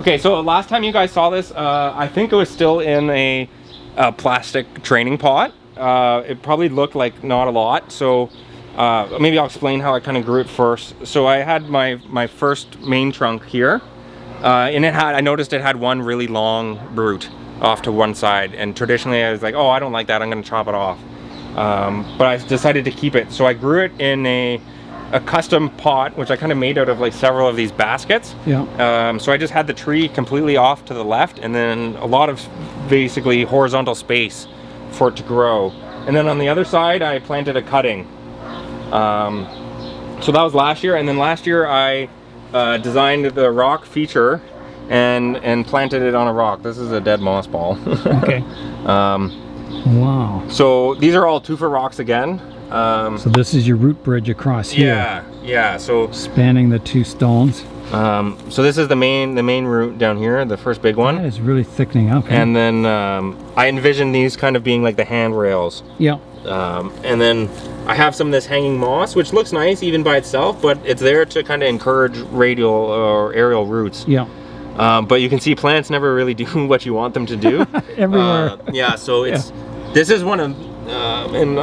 Okay, so last time you guys saw this, I think it was still in a plastic training pot. It probably looked like not a lot, so maybe I'll explain how I kind of grew it first. So I had my first main trunk here, and I noticed it had one really long root off to one side, and traditionally I was like, oh, I don't like that, I'm going to chop it off. But I decided to keep it, so I grew it in a custom pot, which I kind of made out of like several of these baskets. Yeah. So I just had the tree completely off to the left, and then a lot of basically horizontal space for it to grow. And then on the other side, I planted a cutting. So that was last year, and then last year I designed the rock feature and planted it on a rock. This is a dead moss ball. Okay. Wow. So these are all 2-foot rocks again. So this is your root bridge across here. Yeah. So spanning the 2 stones. So this is the main root down here, the first big one. That is really thickening up. And then I envision these kind of being like the handrails. Yeah. And then I have some of this hanging moss, which looks nice even by itself, but it's there to kind of encourage radial or aerial roots. Yeah. But you can see plants never really do what you want them to do. Everywhere. Yeah, so it's this is one of, and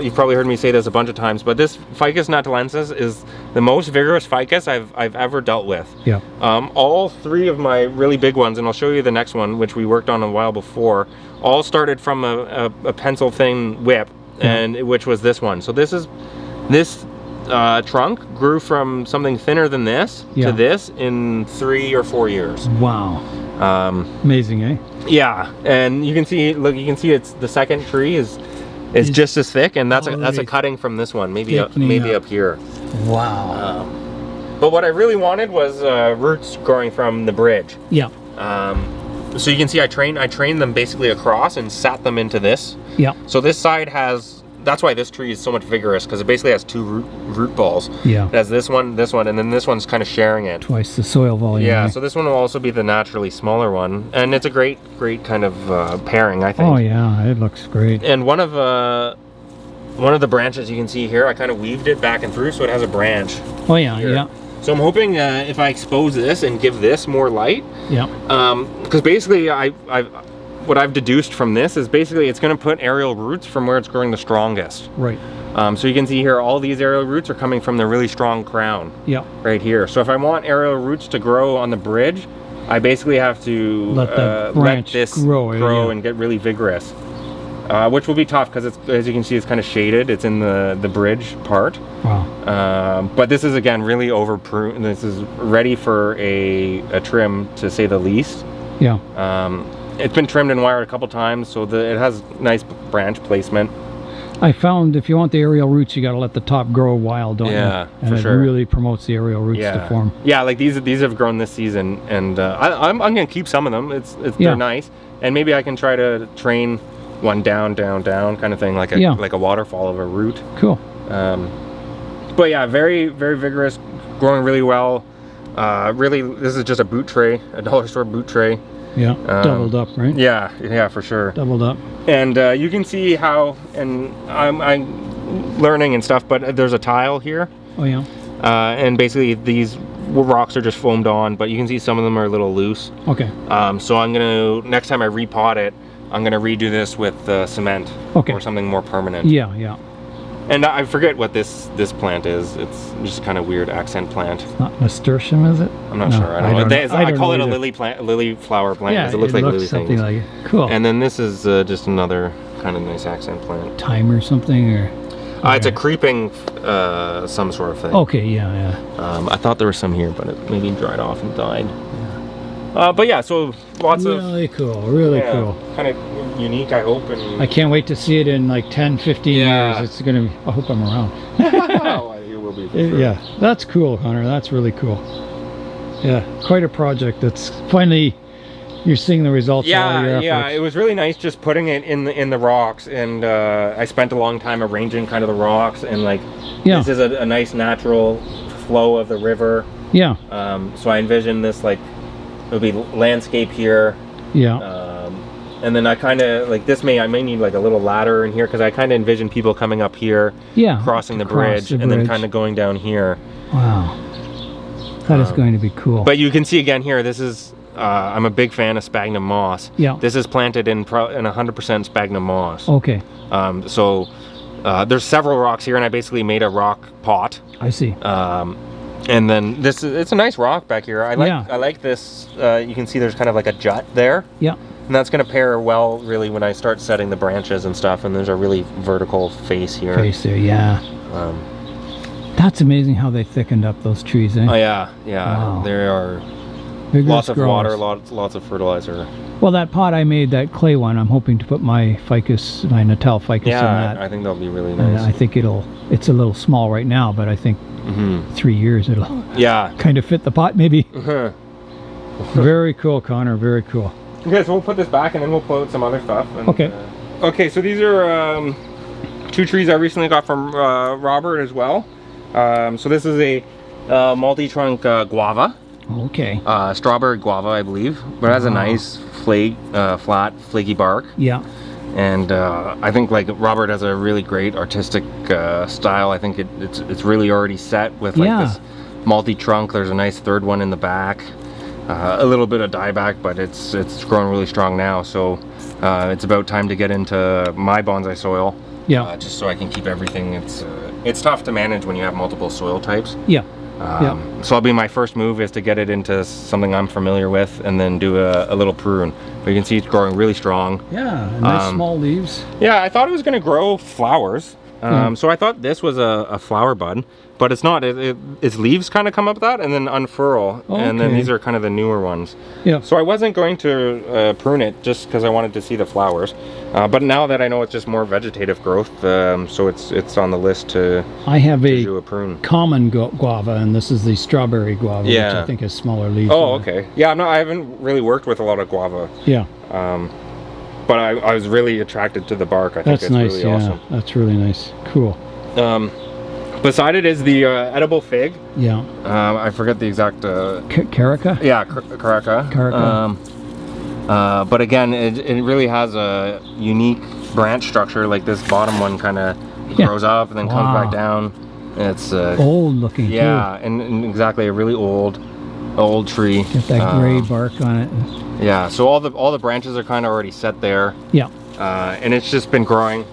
you've probably heard me say this a bunch of times, but this Ficus natalensis is the most vigorous ficus I've ever dealt with. Yeah. All 3 of my really big ones, and I'll show you the next one, which we worked on a while before, all started from a pencil thin whip, and which was this one. So this trunk grew from something thinner than this to this in 3 or 4 years. Wow. Amazing, eh? Yeah, and you can see, look, it's the second tree is just as thick, and that's a cutting from this one, maybe up here. Wow. But what I really wanted was roots growing from the bridge. Yeah. So you can see I trained them basically across and sat them into this. Yeah. So this side has, that's why this tree is so much vigorous, because it basically has 2 root balls. Yeah. It has this one, and then this one's kind of sharing it. Twice the soil volume. Yeah, right? so this one will also be the naturally smaller one, and it's a great kind of pairing, I think. Oh yeah, it looks great. And one of the branches you can see here, I kind of weaved it back and through, so it has a branch. Oh yeah, here. yeah. So I'm hoping if I expose this and give this more light, because basically what I've deduced from this is basically it's going to put aerial roots from where it's growing the strongest. Right. So you can see here all these aerial roots are coming from the really strong crown. Yeah. Right here. So if I want aerial roots to grow on the bridge, I basically have to let this grow and get really vigorous. Which will be tough because as you can see, it's kind of shaded. It's in the bridge part. Wow. But this is again really over pruned. This is ready for a trim, to say the least. Yeah. It's been trimmed and wired a couple times, so it has nice branch placement. I found if you want the aerial roots, you got to let the top grow wild, don't you? Yeah, and it really promotes the aerial roots to form. Yeah, like these have grown this season, and I'm gonna keep some of them. They're nice, and maybe I can try to train one down kind of thing, like a waterfall of a root. Cool. But yeah, very very vigorous, growing really well. Really, this is just a boot tray, a dollar store boot tray. Yeah, doubled up, right? Yeah, for sure. Doubled up. And you can see how, and I'm learning and stuff, but there's a tile here. Oh yeah. And basically these rocks are just foamed on, but you can see some of them are a little loose. Okay. So I'm gonna, next time I repot it, I'm gonna redo this with cement. Okay. Or something more permanent. Yeah, yeah. And I forget what this plant is. It's just kind of weird accent plant. It's not nasturtium, is it? I'm not sure. I don't know. I call it a lily plant, lily flower plant. Yeah, it looks like lily something things. like it. Cool. And then this is just another kind of nice accent plant. Thyme or something, or? It's a creeping some sort of thing. Okay, yeah. I thought there was some here, but it maybe dried off and died. But yeah, so lots of really cool, really cool. Kind of unique, I hope. And I can't wait to see it in like 10, 15 years. It's gonna be, I hope I'm around. You will be. For sure. Yeah, that's cool, Hunter. That's really cool. Yeah, quite a project. That's finally you're seeing the results. Of all your efforts. Yeah. It was really nice just putting it in the rocks, and I spent a long time arranging kind of the rocks, and like this is a nice natural flow of the river. Yeah. So I envisioned this like it would be landscape here. Yeah. And then I kind of like this. I may need like a little ladder in here because I kind of envision people coming up here, crossing the bridge, and then kind of going down here. Wow, that is going to be cool. But you can see again here, this is I'm a big fan of sphagnum moss. Yeah. This is planted in 100% sphagnum moss. Okay. There's several rocks here, and I basically made a rock pot. I see. And then it's a nice rock back here. I like this. You can see there's kind of like a jut there. Yeah. And that's going to pair well, really, when I start setting the branches and stuff. And there's a really vertical face here. Face there, yeah. That's amazing how they thickened up those trees, eh? Oh yeah. Wow. There are Vigorous lots of growers. water, lots of fertilizer. Well, that pot I made, that clay one, I'm hoping to put my ficus, my Natal ficus in that. I think that'll be really And nice. I think it's a little small right now, but I think 3 years it'll kind of fit the pot maybe. Very cool, Connor, very cool. Okay, so we'll put this back and then we'll pull out some other stuff. And, Okay. Okay, so these are 2 trees I recently got from Robert as well. So this is a multi-trunk guava. Okay. Strawberry guava, I believe, but it has a nice flat, flaky bark. Yeah. And I think like Robert has a really great artistic style. I think it's really already set with like this multi-trunk. There's a nice third one in the back. A little bit of dieback, but it's growing really strong now. So it's about time to get into my bonsai soil. Yeah. Just so I can keep everything. It's tough to manage when you have multiple soil types. Yeah. So I'll be my first move is to get it into something I'm familiar with, and then do a little prune. But you can see it's growing really strong. Yeah, nice small leaves. Yeah, I thought it was going to grow flowers. So I thought this was a flower bud, but it's not. Its leaves kind of come up that and then unfurl, and then these are kind of the newer ones. Yeah. So I wasn't going to prune it just because I wanted to see the flowers, but now that I know it's just more vegetative growth, so it's on the list to. I have do a prune. Common guava, and this is the strawberry guava, which I think has smaller leaves. Oh, okay. Yeah, I haven't really worked with a lot of guava. Yeah. But I was really attracted to the bark. I think it's nice, really awesome. That's really nice. Cool. Beside it is the edible fig. Yeah. I forget the exact. Caraca? Yeah, Caraca. But again, it really has a unique branch structure. Like this bottom one kind of grows up and then comes back down. It's old looking. Yeah, and exactly a really old tree. Get that gray bark on it. Yeah, so all the branches are kind of already set there. Yeah. And it's just been growing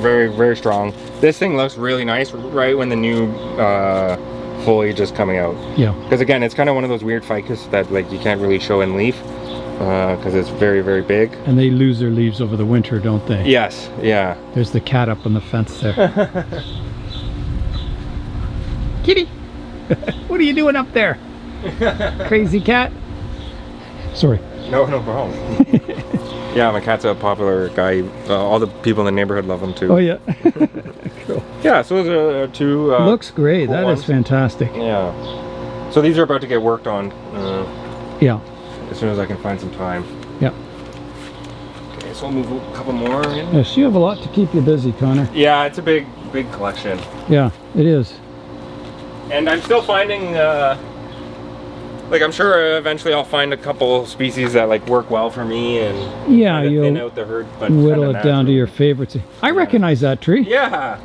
very, very strong. This thing looks really nice right when the new foliage is coming out. Yeah. Because again, it's kind of one of those weird ficus that like you can't really show in leaf because it's very, very big. And they lose their leaves over the winter, don't they? Yes, yeah. There's the cat up on the fence there. Kitty! What are you doing up there? Crazy cat? Sorry. No problem. Yeah, my cat's a popular guy. All the people in the neighborhood love him too. Oh yeah. Cool. Yeah, so those are 2. Looks great. That is fantastic. Yeah. So these are about to get worked on. Yeah. As soon as I can find some time. Yeah. Okay, so we'll move a couple more in. Yes, you have a lot to keep you busy, Connor. Yeah, it's a big collection. Yeah, it is. And I'm still finding. Like I'm sure eventually I'll find a couple species that like work well for me and you'll thin out the herd, but whittle it down to your favorites. I recognize that tree. Yeah.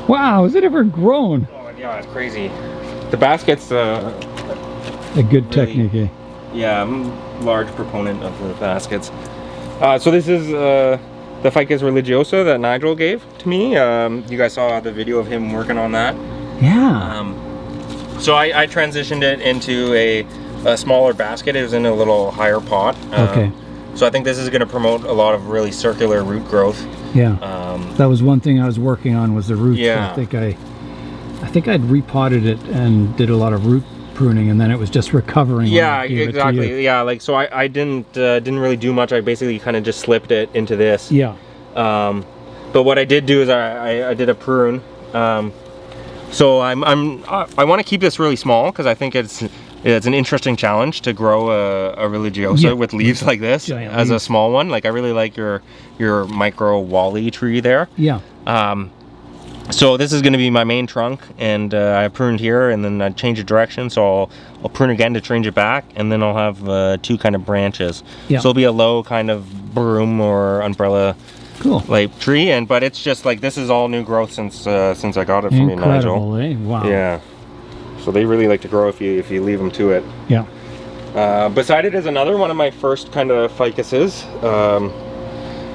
Wow, has it ever grown? Oh yeah, it's crazy. The basket's a good technique. Eh? Yeah, I'm a large proponent of the baskets. So this is the Ficus religiosa that Nigel gave to me. You guys saw the video of him working on that. Yeah. So I transitioned it into a smaller basket. It was in a little higher pot. Okay. So I think this is going to promote a lot of really circular root growth. Yeah. That was one thing I was working on was the roots. Yeah. I think I'd repotted it and did a lot of root pruning, and then it was just recovering. Yeah, exactly. Yeah, like so I didn't really do much. I basically kind of just slipped it into this. Yeah. But what I did do is I did a prune. So I want to keep this really small because I think it's an interesting challenge to grow a religiosa with leaves like this as a small one. Like I really like your micro wally tree there. Yeah. So this is going to be my main trunk, and I pruned here, and then I change the direction. So I'll prune again to change it back, and then I'll have 2 kind of branches. Yeah. So it'll be a low kind of broom or umbrella. Cool. Like tree, but it's just like this is all new growth since I got it from you, Nigel. Incredible, eh? Wow. Yeah. So they really like to grow if you leave them to it. Yeah. Beside it is another one of my first kind of ficuses.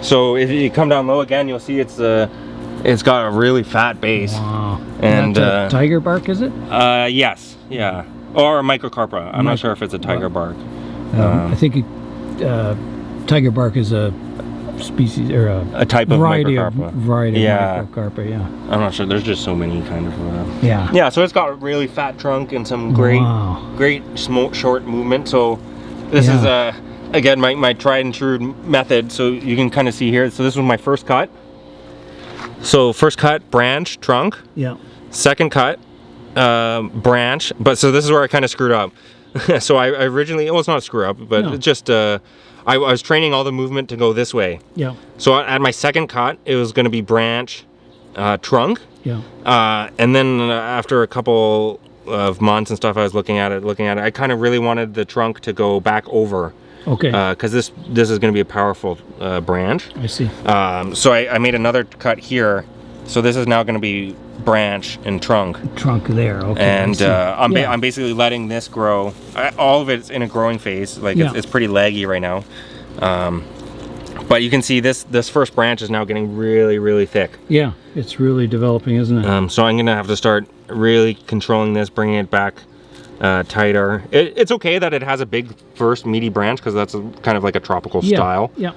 So if you come down low again, you'll see it's got a really fat base. Wow. And tiger bark, is it? Yes, yeah, or microcarpa. I'm not sure if it's a tiger bark. I think tiger bark is a species or a type of variety of microcarpa. Yeah, I'm not sure. There's just so many kind of. Yeah. So it's got a really fat trunk and some great short movement. So this is again my tried and true method. So you can kind of see here. So this was my first cut. So first cut, branch, trunk. Yeah. Second cut, branch. But so this is where I kind of screwed up. So I originally, well, it's not a screw up, but it just I was training all the movement to go this way. Yeah. So at my second cut, it was going to be branch, trunk. Yeah. And then after a couple of months and stuff, I was looking at it. I kind of really wanted the trunk to go back over. Okay. Because this is going to be a powerful branch. I see. So I made another cut here. So this is now going to be branch and trunk. Trunk there. Okay. And I'm basically letting this grow. All of it's in a growing phase. Like it's pretty leggy right now. But you can see this first branch is now getting really thick. Yeah, it's really developing, isn't it? So I'm gonna have to start really controlling this, bringing it back tighter. It's okay that it has a big first meaty branch because that's kind of like a tropical style. Yeah.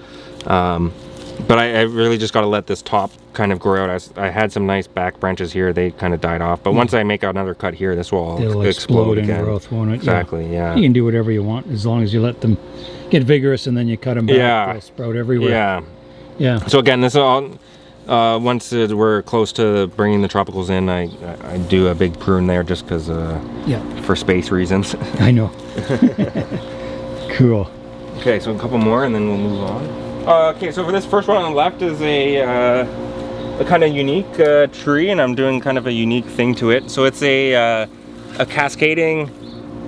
But I really just got to let this top kind of grow out. I had some nice back branches here. They kind of died off. But once I make another cut here, this will explode in again. Growth, won't it? Exactly, yeah. You can do whatever you want as long as you let them get vigorous and then you cut them back. They'll sprout everywhere. Yeah. So again, this is all, once we're close to bringing the tropicals in, I do a big prune there just because for space reasons. I know. Cool. Okay, so a couple more and then we'll move on. Okay, so for this first one on the left is a kind of unique tree, and I'm doing kind of a unique thing to it. So it's a cascading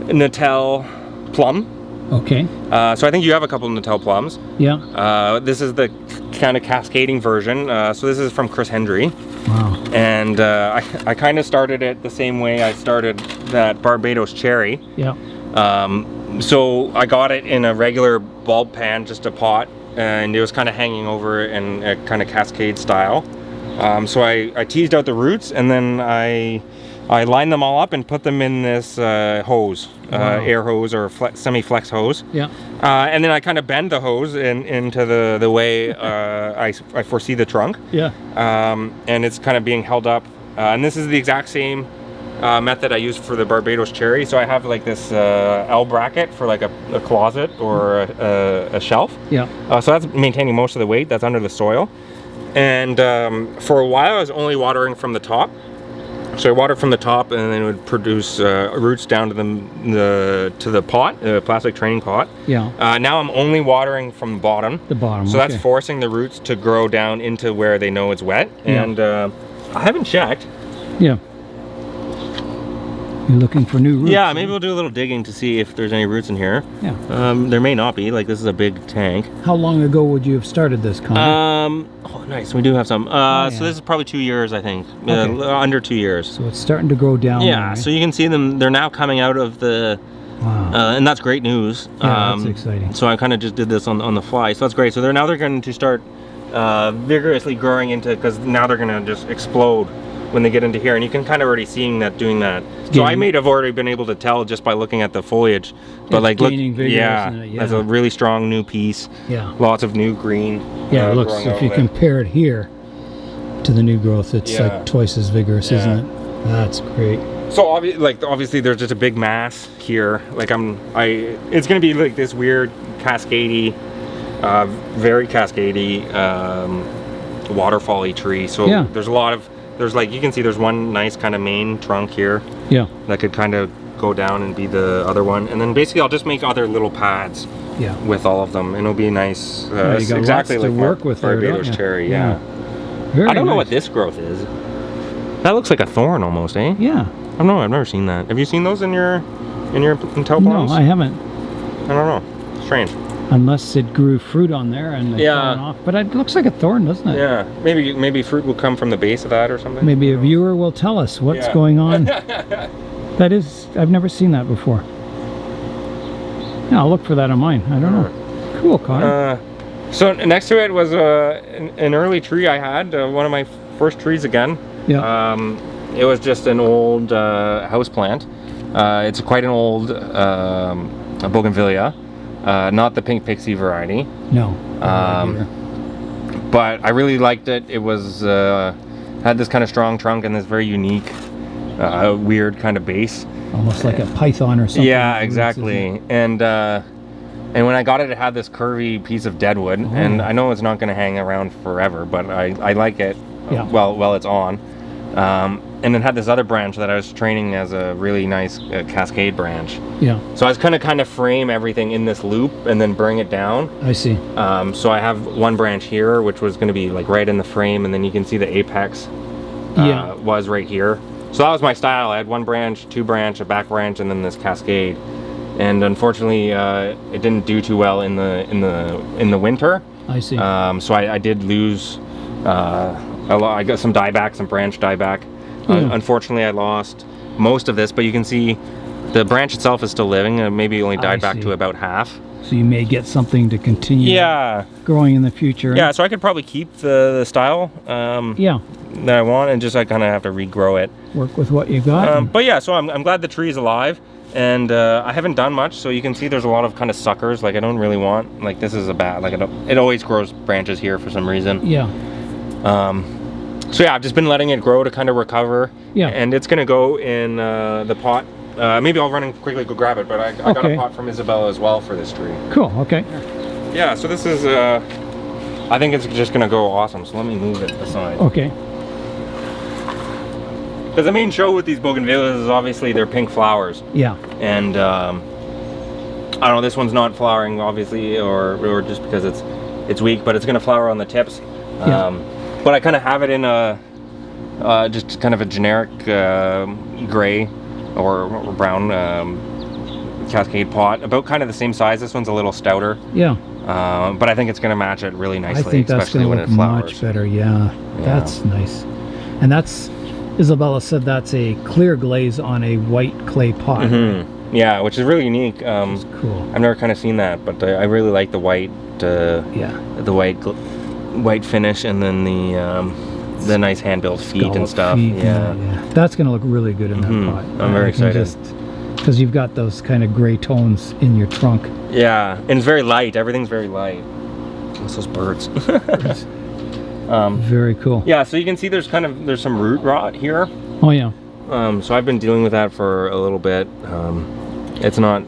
Natal plum. Okay. So I think you have a couple of Natal plums. Yeah. This is the kind of cascading version. So this is from Chris Hendry. Wow. And I kind of started it the same way I started that Barbados cherry. Yeah. So I got it in a regular bulb pan, just a pot. And it was kind of hanging over in a kind of cascade style. So I teased out the roots and then I lined them all up and put them in this hose, air hose or semi-flex hose. Yeah. And then I kind of bend the hose into the way I foresee the trunk. Yeah. And it's kind of being held up. And this is the exact same method I used for the Barbados cherry. So I have like this L bracket for like a closet or a shelf. Yeah. So that's maintaining most of the weight that's under the soil. And for a while I was only watering from the top. So I watered from the top and then it would produce roots down to the pot, the plastic training pot. Yeah. Now I'm only watering from the bottom. The bottom. So that's forcing the roots to grow down into where they know it's wet. And I haven't checked. Yeah. You're looking for new roots. Yeah, maybe we'll do a little digging to see if there's any roots in here. Yeah. There may not be. Like this is a big tank. How long ago would you have started this, Connor? Oh, nice. We do have some. So this is probably 2 years, I think. Okay. Under 2 years. So it's starting to grow down. Yeah. There, right? So you can see them. They're now coming out of the. Wow. And that's great news. Yeah, that's exciting. So I kind of just did this on the fly. So that's great. So they're going to start vigorously growing into, because now they're going to just explode when they get into here, and you can kind of already seeing that doing that. So I may have already been able to tell just by looking at the foliage, but like look, that's a really strong new piece. Yeah, lots of new green. Yeah, it looks, if you compare it here to the new growth, it's like twice as vigorous, isn't it? That's great. So obviously there's just a big mass here. Like it's gonna be like this weird cascadey, very cascadey, waterfall-y tree. So there's a lot of. There's like, you can see there's one nice kind of main trunk here. Yeah. That could kind of go down and be the other one. And then basically I'll just make other little pads with all of them. And it'll be nice. You got exactly like to work with Barbados cherry, I don't know what this growth is. That looks like a thorn almost, eh? Yeah. I don't know, I've never seen that. Have you seen those in your Natal plums? No, I haven't. I don't know. Strange. Unless it grew fruit on there and fallen off. But it looks like a thorn, doesn't it? Yeah. Maybe fruit will come from the base of that or something. Maybe a viewer will tell us what's going on. I've never seen that before. Yeah, I'll look for that on mine. I don't know. Cool, Connor. So next to it was an early tree I had, one of my first trees again. Yeah. It was just an old house plant. It's quite an old Bougainvillea, not the pink pixie variety. No. But I really liked it. It was had this kind of strong trunk and this very unique, weird kind of base. Almost like a python or something. Yeah, exactly. And when I got it, it had this curvy piece of deadwood, and I know it's not going to hang around forever, but I like it. Yeah. While it's on. And it had this other branch that I was training as a really nice cascade branch. Yeah. So I was kind of frame everything in this loop and then bring it down. I see. So I have one branch here, which was going to be like right in the frame, and then you can see the apex was right here. So that was my style. I had one branch, two branch, a back branch, and then this cascade. And unfortunately, it didn't do too well in the winter. I see. So I did lose a lot. I got some dieback, some branch dieback. Unfortunately, I lost most of this, but you can see the branch itself is still living. Maybe only died back to about half. So you may get something to continue growing in the future. Yeah, so I could probably keep the style that I want, and just I kind of have to regrow it. Work with what you got. But yeah, so I'm glad the tree is alive. And I haven't done much, so you can see there's a lot of kind of suckers. Like I don't really want, like this is a bad, like it always grows branches here for some reason. Yeah. So yeah, I've just been letting it grow to kind of recover. Yeah. And it's gonna go in the pot. Maybe I'll run and quickly go grab it, but I got a pot from Isabella as well for this tree. Cool, okay. Yeah, so this is, I think it's just gonna go awesome, so let me move it aside. Okay. Because the main show with these bougainvilleas is obviously their pink flowers. Yeah. And I don't know, this one's not flowering obviously, or just because it's weak, but it's gonna flower on the tips. But I kind of have it in a just kind of a generic gray or brown cascade pot, about kind of the same size. This one's a little stouter. Yeah. But I think it's gonna match it really nicely. I think that's especially gonna when look it flowers. much better. Yeah. That's nice. And that's, Isabella said that's a clear glaze on a white clay pot. Yeah, which is really unique. Which is cool. I've never kind of seen that, but I really like the white. The white finish, and then the nice hand-built feet and stuff. Yeah. That's gonna look really good in that pot. I'm very excited. Because you've got those kind of gray tones in your trunk. Yeah, and it's very light. Everything's very light. What's those birds? Very cool. Yeah, so you can see there's some root rot here. Oh yeah. So I've been dealing with that for a little bit. It's not.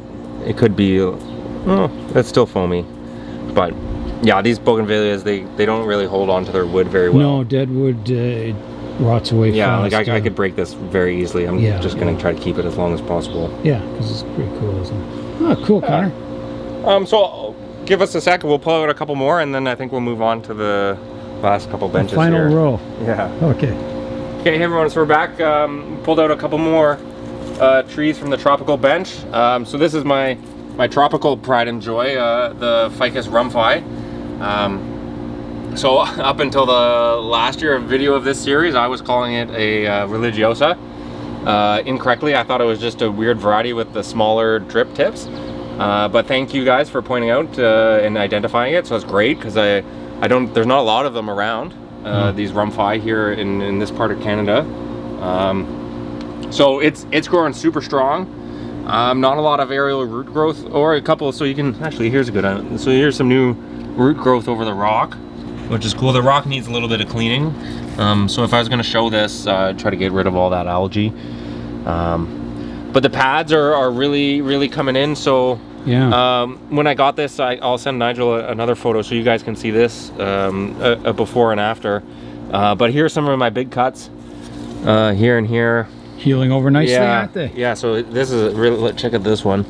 It could be. It's still foamy, but yeah, these bougainvilleas they don't really hold on to their wood very well. No, dead wood rots away. Yeah, fast. like I could break this very easily. I'm just gonna try to keep it as long as possible. Yeah, because it's pretty cool, isn't it? Oh, cool, Connor. So give us a sec. We'll pull out a couple more, and then I think we'll move on to the last couple benches. The final here. row. Yeah. Okay. Okay, hey everyone. So we're back. Pulled out a couple more trees from the tropical bench. So this is my tropical pride and joy, the Ficus rumphii. So up until the last year video of this series, I was calling it a religiosa. Incorrectly, I thought it was just a weird variety with the smaller drip tips. But thank you guys for pointing out and identifying it. So it's great because there's not a lot of them around. These rumphii here in this part of Canada. So it's growing super strong. Not a lot of aerial root growth, or a couple. So you can actually, here's a good one. So here's some new root growth over the rock, which is cool. The rock needs a little bit of cleaning. So if I was going to show this, try to get rid of all that algae. But the pads are really coming in. So yeah. When I got this, I'll send Nigel another photo so you guys can see this a before and after. But here's some of my big cuts here and here. Healing over nicely, aren't they? Yeah, so this is really, check out this one.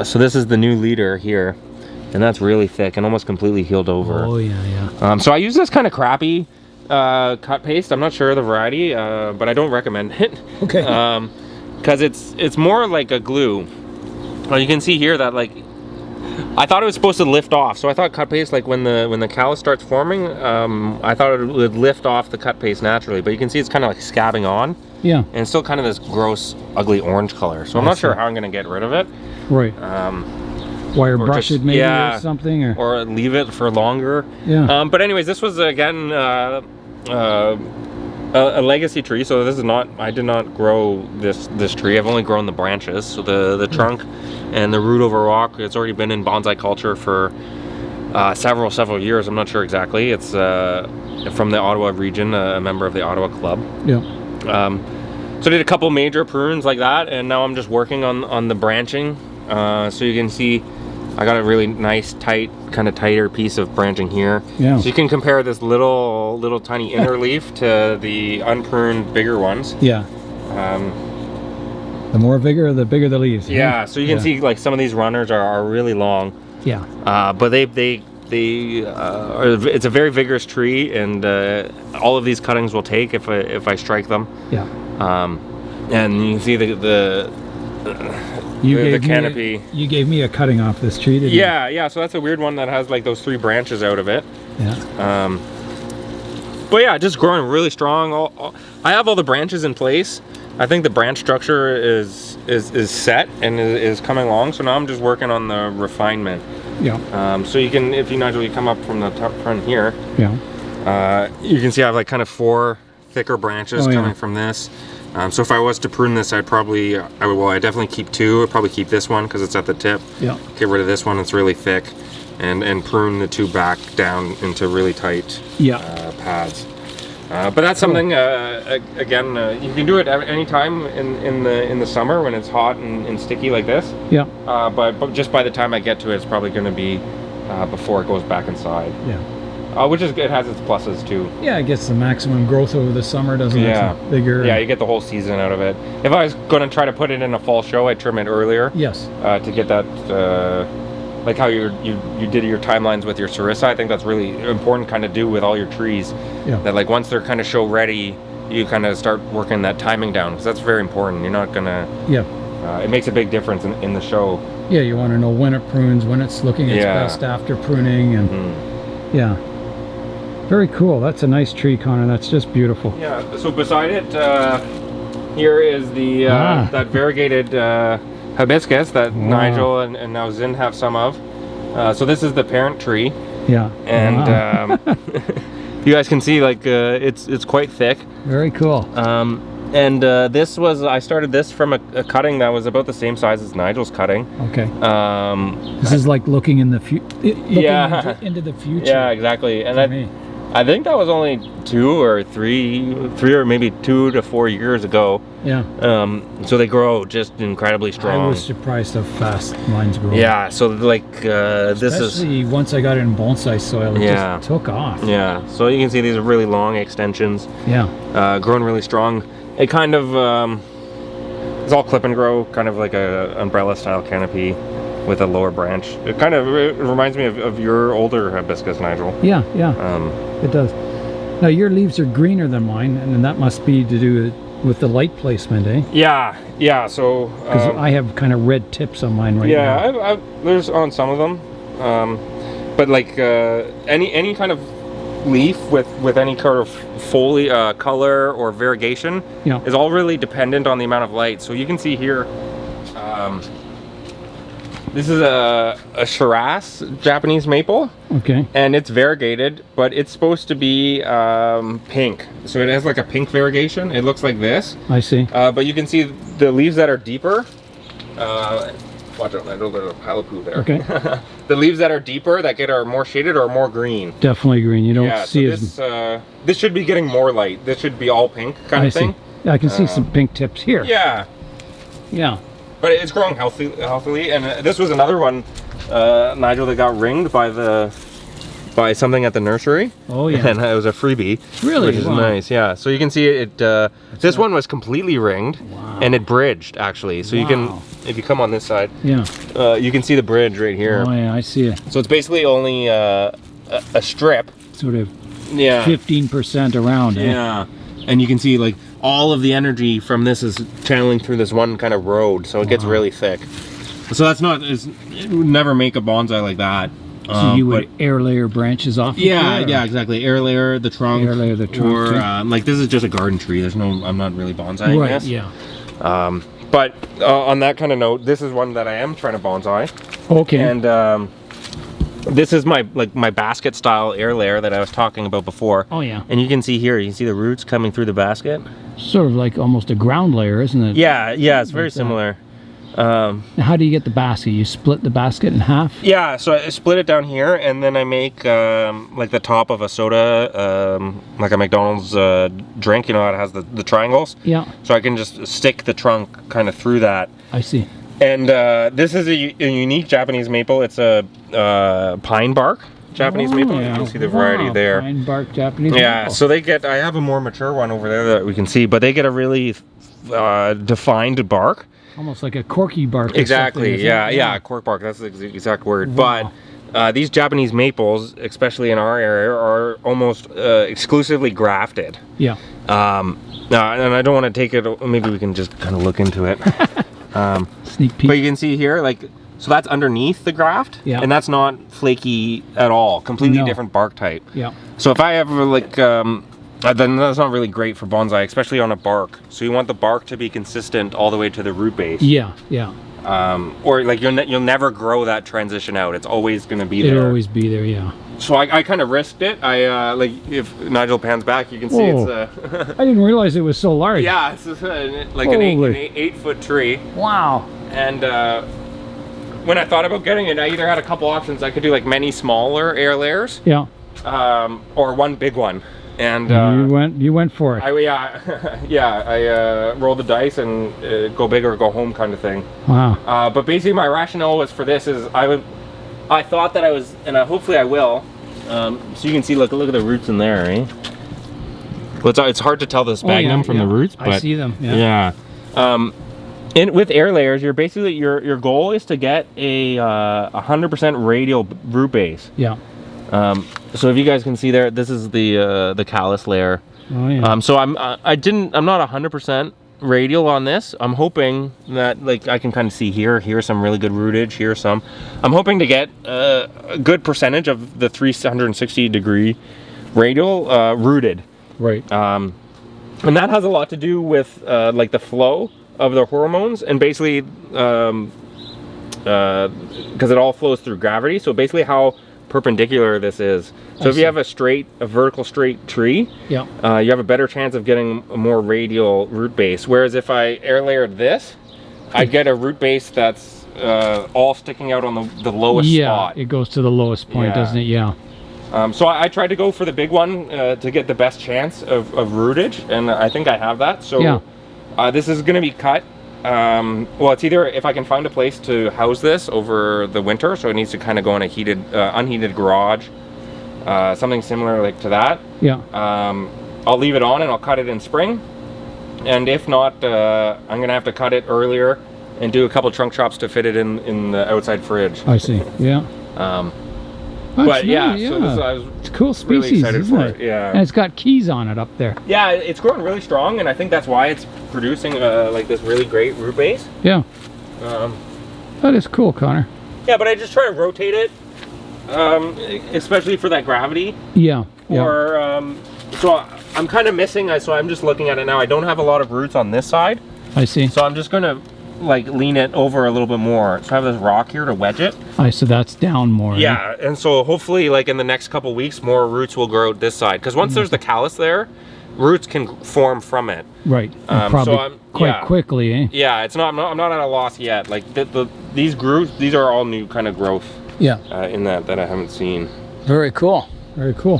So this is the new leader here, and that's really thick and almost completely healed over. Oh yeah. So I use this kind of crappy cut paste. I'm not sure of the variety, but I don't recommend it. Okay. Because it's more like a glue. Well, you can see here that like I thought it was supposed to lift off. So I thought cut paste, like when the callus starts forming, I thought it would lift off the cut paste naturally. But you can see it's kind of like scabbing on. Yeah. And it's still kind of this gross, ugly orange color. So I'm not sure how I'm going to get rid of it. Right. wire or brush just- it maybe yeah, or something, or leave it for longer. Yeah. But anyways, this was again a legacy tree. So this is not, I did not grow this tree. I've only grown the branches. So the trunk and the root over rock, it's already been in bonsai culture for several years. I'm not sure exactly. It's from the Ottawa region, a member of the Ottawa Club. Yeah. So I did a couple major prunes like that, and now I'm just working on the branching. So you can see I got a really nice kind of tighter piece of branching here. Yeah. So you can compare this little tiny inner leaf to the unpruned bigger ones. Yeah. The more vigor, the bigger the leaves. Yeah. So you can see like some of these runners are really long. Yeah. But it's a very vigorous tree, and all of these cuttings will take if I strike them. Yeah. And you can see the canopy. You gave me a cutting off this tree, didn't Yeah, yeah. So that's a weird one that has like those 3 branches out of it. you? Yeah. But yeah, just growing really strong. I have all the branches in place. I think the branch structure is set and is coming along. So now I'm just working on the refinement. Yeah. So you can, if you Nigel, you come up from the top front here. Yeah. You can see I have like kind of 4 thicker branches coming yeah. from this. So if I was to prune this, I'd definitely keep 2. I'd probably keep this one because it's at the tip. Yeah. Get rid of this one, it's really thick, and prune the 2 back down into really tight pads. But that's something, again, you can do it any time in the summer when it's hot and sticky like this. Yeah. But just by the time I get to it, it's probably going to be before it goes back inside. Yeah. Which is, it has its pluses too. Yeah, it gets the maximum growth over the summer, doesn't it? Yeah. It's bigger. Yeah, you get the whole season out of it. If I was going to try to put it in a fall show, I'd trim it earlier. Yes. To get that, like how you did your timelines with your Sarissa. I think that's really important kind of do with all your trees. Yeah. That like once they're kind of show ready, you kind of start working that timing down, because that's very important. You're not gonna. Yeah. It makes a big difference in the show. Yeah, you want to know when it prunes, when it's looking its best after pruning, and yeah. Very cool. That's a nice tree, Connor. That's just beautiful. Yeah. So beside it, here is the that variegated hibiscus that Nigel and now Zin have some of. So this is the parent tree. Yeah. And you guys can see like it's quite thick. Very cool. And this was, I started this from a cutting that was about the same size as Nigel's cutting. Okay. This is like looking in the into the future. Yeah, exactly. And I think that was only 2 or 3 or maybe 2 to 4 years ago. Yeah. So they grow just incredibly strong. I was surprised how fast mine's growing. Yeah. So like this is. Especially once I got it in bonsai soil, it just took off. Yeah. So you can see these are really long extensions. Yeah. Growing really strong. It kind of it's all clip and grow, kind of like a umbrella style canopy with a lower branch. It kind of reminds me of your older hibiscus, Nigel. Yeah, yeah. It does. Now your leaves are greener than mine, and that must be to do with the light placement, eh? Yeah, yeah. So because I have kind of red tips on mine now. Yeah, there's on some of them, but like any kind of leaf with any kind of foliage color or variegation is all really dependent on the amount of light. So you can see here, this is a Shiraz Japanese maple. Okay. And it's variegated, but it's supposed to be pink. So it has like a pink variegation. It looks like this. I see. But you can see the leaves that are deeper. Watch out, there's a little pile of poo there. Okay. The leaves that are deeper, that are more shaded, are more green. Definitely green. You don't see so this should be getting more light. This should be all pink kind of thing. Yeah, I can see some pink tips here. Yeah. Yeah. But it's growing healthily, and this was another one, Nigel, that got ringed by something at the nursery. Oh yeah. And it was a freebie. Really? Which is nice. Yeah. So you can see it. This one was completely ringed, and it bridged actually. So you can, if you come on this side, you can see the bridge right here. Oh yeah, I see it. So it's basically only a strip. Sort of. Yeah. 15% around. Yeah. And you can see like all of the energy from this is channeling through this one kind of road, so it gets really thick. So that's not, it would never make a bonsai like that. So you would air layer branches off? Yeah, yeah, exactly. Air layer the trunk. Air layer the trunk. Or like this is just a garden tree. There's no, I'm not really bonsaiing this. Yeah. But on that kind of note, this is one that I am trying to bonsai. Okay. And this is my basket style air layer that I was talking about before. Oh yeah. And you can see here, you can see the roots coming through the basket. Sort of like almost a ground layer, isn't it? Yeah, it's very similar. Now how do you get the basket? You split the basket in half? Yeah, so I split it down here, and then I make like the top of a soda, like a McDonald's drink, you know, it has the triangles. Yeah. So I can just stick the trunk kind of through that. I see. And this is a unique Japanese maple. It's a pine bark Japanese maple. Yeah. You can see the variety there. Pine bark Japanese Yeah, maple. so they get, I have a more mature one over there that we can see, but they get a really defined bark. Almost like a corky bark. Exactly, yeah, cork bark, that's the exact word. Wow. But these Japanese maples, especially in our area, are almost exclusively grafted. Yeah. And I don't want to take it, maybe we can just kind of look into it. Sneak peek. But you can see here, like, so that's underneath the graft, Yeah. and that's not flaky at all, completely No. different bark type. Yeah. So if I ever like, then that's not really great for bonsai, especially on a bark. So you want the bark to be consistent all the way to the root base. Yeah, yeah. Or like you'll never grow that transition out. It's always going to be there. It'll always be there, yeah. So I kind of risked it. I like, if Nigel pans back, you can see it's I didn't realize it was so large. yeah, it's like an 8-foot tree. Wow. And when I thought about getting it, I either had a couple options. I could do like many smaller air layers, Yeah. or one big one. And you went for it. I rolled the dice and go big or go home kind of thing. Wow. But basically my rationale was for this is I thought that I was, and hopefully I will. So you can see, look at the roots in there, eh? Well, it's hard to tell the sphagnum from the roots, but I see them. Yeah. And with air layers, you're basically your goal is to get a 100% radial root base. Yeah. So if you guys can see there, this is the callus layer. Oh yeah. So I'm not 100% radial on this. I'm hoping that, like, I can kind of see here's some really good rootage, here's some. I'm hoping to get a good percentage of the 360-degree radial rooted. Right. And that has a lot to do with like the flow of the hormones, and basically because it all flows through gravity, so basically how perpendicular this is. So if you have a vertical straight tree, yeah, you have a better chance of getting a more radial root base. Whereas if I air layered this, I'd get a root base that's all sticking out on the lowest spot. Yeah, it goes to the lowest point, doesn't it? Yeah. So I tried to go for the big one to get the best chance of rootage, and I think I have that. So this is going to be cut. Well, it's either if I can find a place to house this over the winter, so it needs to kind of go in a heated, unheated garage, something similar like to that. Yeah. I'll leave it on and I'll cut it in spring. And if not, I'm going to have to cut it earlier and do a couple trunk chops to fit it in the outside fridge. I see. Yeah. But yeah, so this, I was it's a cool species, really excited isn't for it? it. Yeah. And it's got keys on it up there. Yeah, it's growing really strong, and I think that's why it's producing like this really great root base. Yeah. That is cool, Connor. Yeah, but I just try to rotate it, especially for that gravity. Yeah. Or so I'm kind of missing. So I'm just looking at it now. I don't have a lot of roots on this side. I see. So I'm just gonna like lean it over a little bit more. So I have this rock here to wedge it. So that's down more. Yeah, and so hopefully like in the next couple weeks more roots will grow this side, because once there's the callus there, roots can form from it. Right. Probably so I'm quite quickly, eh? Yeah, I'm not at a loss yet. Like these grooves, these are all new kind of growth. Yeah. In that I haven't seen. Very cool. Very cool.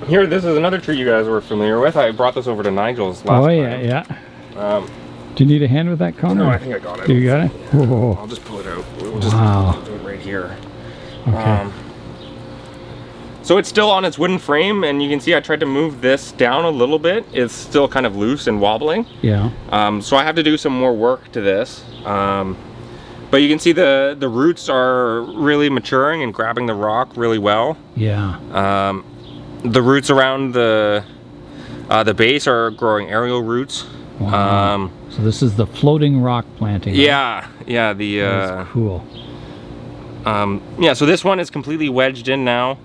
Here, this is another tree you guys were familiar with. I brought this over to Nigel's last time. Oh yeah. Do you need a hand with that, Connor? No, I think I got it. You got it? Whoa. I'll just pull it out. We'll just do it right here. Okay. So it's still on its wooden frame, and you can see I tried to move this down a little bit. It's still kind of loose and wobbling. Yeah. So I have to do some more work to this. But you can see the roots are really maturing and grabbing the rock really well. Yeah. The roots around the base are growing aerial roots. Wow. So this is the floating rock planting. Right? Yeah. That's cool. Yeah. So this one is completely wedged in now.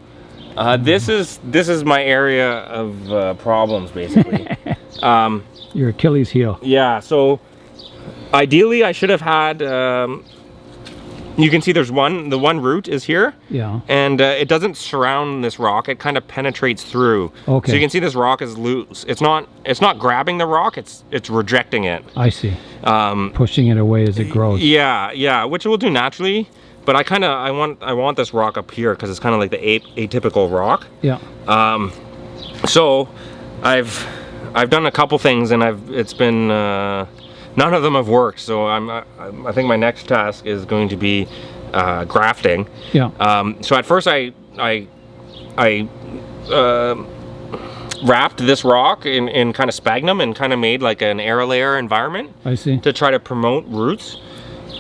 This is my area of problems, basically. Your Achilles heel. Yeah. So ideally, I should have had You can see there's the one root is here. Yeah. And it doesn't surround this rock. It kind of penetrates through. Okay. So you can see this rock is loose. It's not grabbing the rock. It's rejecting it. I see. Pushing it away as it grows. Yeah, which it will do naturally. But I want this rock up here because it's kind of like the atypical rock. Yeah. So I've done a couple things and it's been none of them have worked. So I think my next task is going to be grafting. Yeah. So at first I wrapped this rock in kind of sphagnum and kind of made like an air layer environment. I see. To try to promote roots.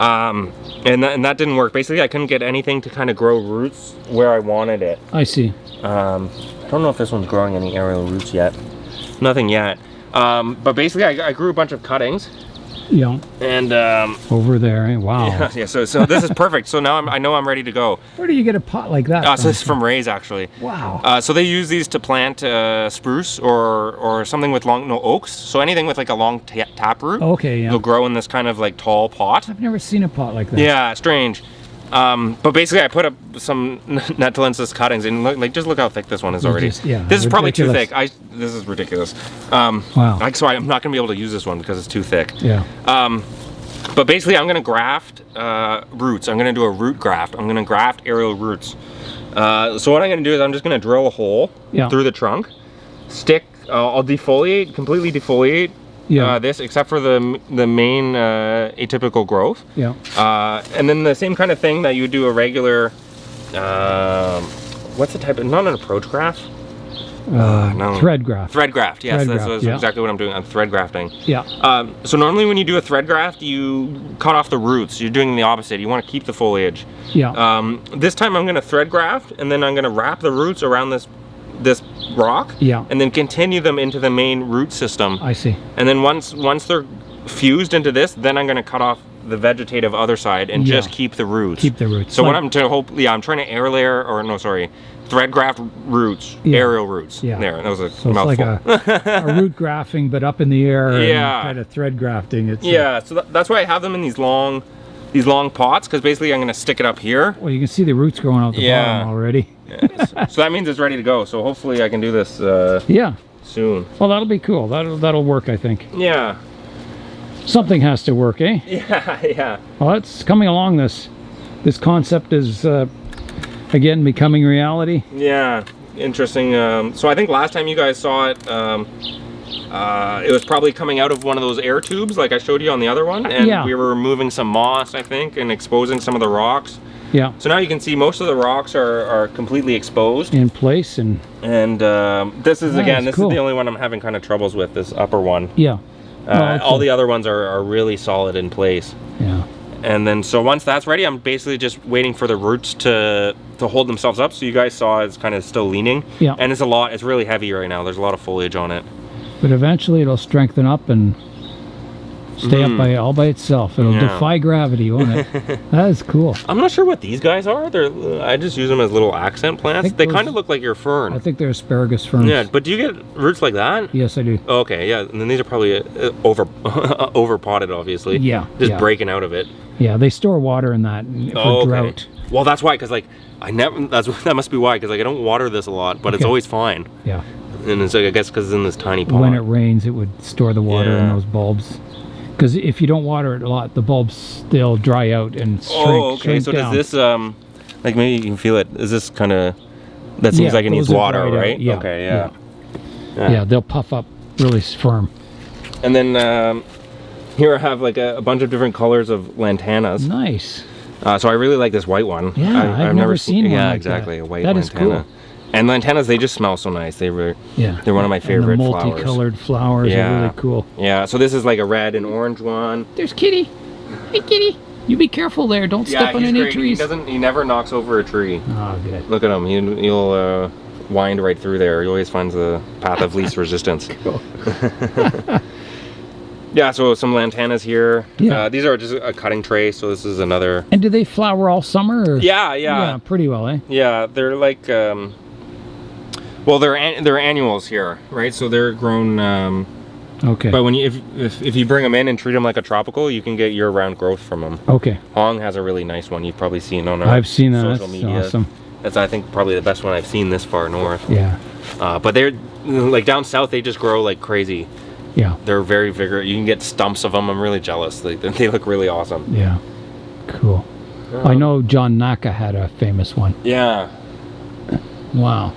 And that didn't work. Basically, I couldn't get anything to kind of grow roots where I wanted it. I see. I don't know if this one's growing any aerial roots yet. Nothing yet. But basically, I grew a bunch of cuttings. Yeah. And over there, eh? Wow. Yeah. So this is perfect. So now I know I'm ready to go. Where do you get a pot like that? So this is from Ray's actually. Wow. So they use these to plant spruce or something with oaks. So anything with like a long tap root. Okay. Yeah. Will grow in this kind of like tall pot. I've never seen a pot like that. Yeah, strange. But basically, I put up some Netalensis cuttings, and just look how thick this one is already. This is probably too thick. This is ridiculous. Wow. So I'm not going to be able to use this one because it's too thick. Yeah. But basically, I'm going to graft roots. I'm going to do a root graft. I'm going to graft aerial roots. So what I'm going to do is I'm just going to drill a hole through the trunk, stick. I'll defoliate, completely defoliate. Yeah. This, except for the main atypical growth. Yeah. And then the same kind of thing that you would do a regular, what's the type of, not an approach graft? No. Thread graft. Thread graft, yes, that's yeah. exactly what I'm doing. I'm thread grafting. Yeah. So normally when you do a thread graft, you cut off the roots. You're doing the opposite. You want to keep the foliage. Yeah. This time I'm going to thread graft, and then I'm going to wrap the roots around this rock. Yeah. And then continue them into the main root system. I see. And then once they're fused into this, then I'm going to cut off the vegetative other side and just keep the roots. Keep the roots. So what I'm I'm trying to air layer, or no, sorry, thread graft roots, aerial roots. Yeah. There, that was a so mouthful. It's like a root grafting, but up in the air. And kind of thread grafting. It's so that's why I have them in these long pots, because basically I'm going to stick it up here. Well, you can see the roots growing out the bottom already. So that means it's ready to go. So hopefully I can do this soon. Well, that'll be cool. That'll work, I think. Yeah. Something has to work, eh? Yeah. Well, it's coming along. This concept is again becoming reality. Yeah. Interesting. So I think last time you guys saw it, it was probably coming out of one of those air tubes like I showed you on the other one, and we were removing some moss, I think, and exposing some of the rocks. Yeah. So now you can see most of the rocks are completely exposed in place, and this is this cool. is the only one I'm having kind of troubles with, this upper one. Yeah. All the other ones are really solid in place. Yeah. And then so once that's ready, I'm basically just waiting for the roots to hold themselves up. So you guys saw it's kind of still leaning. Yeah. And it's really heavy right now. There's a lot of foliage on it. But eventually it'll strengthen up and stay up all by itself. It'll defy gravity, won't it? That is cool. I'm not sure what these guys are. I just use them as little accent plants. They kind of look like your fern. I think they're asparagus ferns. Yeah, but do you get roots like that? Yes, I do. Oh, okay, yeah. And then these are probably over potted, obviously. Yeah. Just breaking out of it. Yeah, they store water in that for drought. Well, that's why, because like that must be why, because like I don't water this a lot, but it's always fine. Yeah. And it's like, I guess because it's in this tiny pot. When it rains, it would store the water in those bulbs. Because if you don't water it a lot, the bulbs, they'll dry out and shrink so down. does this, like maybe you can feel it, is this kind of, that seems like it needs water, right? Yeah. Okay, yeah, they'll puff up really firm. And then here I have like a bunch of different colors of lantanas. Nice. So I really like this white one. Yeah, I've never seen one like exactly, that. A white that lantana. Is cool. And lantanas, they just smell so nice. They're one of my favorite and the flowers. Multicolored flowers are really cool. Yeah, so this is like a red and orange one. There's Kitty. Hey, Kitty. You be careful there. Don't step on any trees. He never knocks over a tree. Oh, good. Look at him. He'll wind right through there. He always finds the path of least resistance. Cool. Yeah, so some lantanas here. Yeah. These are just a cutting tray, so this is another. And do they flower all summer? Or? Yeah. Yeah, pretty well, eh? Yeah, they're like, well, they're annuals here, right? So they're grown Okay. But when you if you bring them in and treat them like a tropical, you can get year-round growth from them. Okay. Hong has a really nice one. You've probably seen on our I've seen that. social That's media. awesome. That's, I think, probably the best one I've seen this far north. Yeah. But they're like down south, they just grow like crazy. Yeah. They're very vigorous. You can get stumps of them. I'm really jealous. They look really awesome. Yeah. Cool. I know John Naka had a famous one. Yeah. Wow.